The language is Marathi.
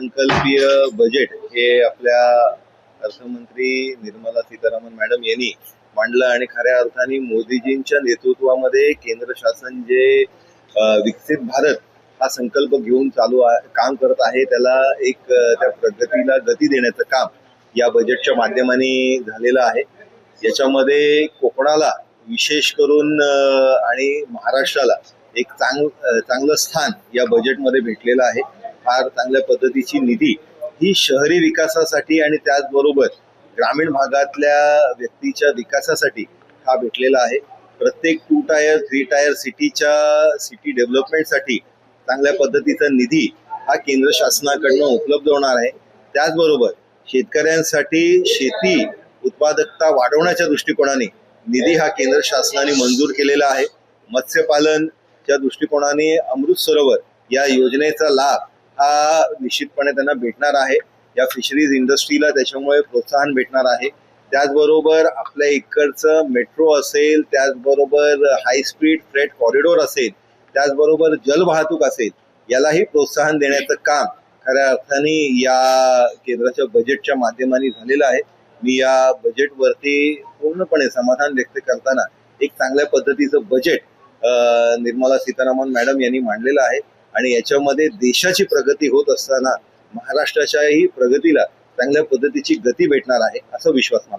अर्थसंकल्पीय बजेट हे आपल्या अर्थमंत्री निर्मला सीतारामन मॅडम यांनी मांडलं आणि खऱ्या अर्थाने मोदीजींच्या नेतृत्वामध्ये केंद्र शासन जे विकसित भारत हा संकल्प घेऊन काम करत आहे त्याला एक त्या प्रगतीला गती देण्याचं काम या बजेटच्या माध्यमाने झालेलं आहे। याच्यामध्ये कोकणाला विशेष करून आणि महाराष्ट्राला एक चांगलं स्थान या बजेटमध्ये भेटलेलं आहे। फार चांगल्या पद्धतीची निधी ही शहरी विकासासाठी आणि त्याचबरोबर ग्रामीण भागातल्या व्यक्तीच्या विकासासाठी हा भेटलेला आहे। प्रत्येक 2 टायर 3 टायर सिटी डेव्हलपमेंटसाठी चांगल्या पद्धतीचा निधी हा केंद्र शासनाकडून उपलब्ध होणार आहे। त्याचबरोबर शेतकऱ्यांसाठी शेती उत्पादकता वाढवण्याच्या दृष्टिकोनाने निधी हा केंद्र शासनाने मंजूर केलेला आहे। मत्स्यपालनच्या दृष्टिकोनाने अमृत सरोवर या योजनेचा लाभ हा निश्चितपणे त्यांना भेटणार आहे। या फिशरीज इंडस्ट्रीला त्याच्यामुळे प्रोत्साहन भेटणार आहे। त्याचबरोबर आपल्या इकडचं मेट्रो असेल, त्याचबरोबर हाय स्पीड फ्रेट कॉरिडॉर असेल, त्याचबरोबर जलवाहतूक असेल, यालाही प्रोत्साहन देण्याचं काम खऱ्या अर्थाने या केंद्राच्या बजेटच्या माध्यमाने झालेलं आहे। मी या बजेटवरती पूर्णपणे समाधान व्यक्त करताना एक चांगल्या पद्धतीचं बजेट निर्मला सीतारामन मॅडम यांनी मांडलेलं आहे आणि याच्यामध्ये देशाची प्रगती होत असताना महाराष्ट्राच्याही प्रगतीला चांगल्या पद्धतीची गती भेटणार आहे असा विश्वास मला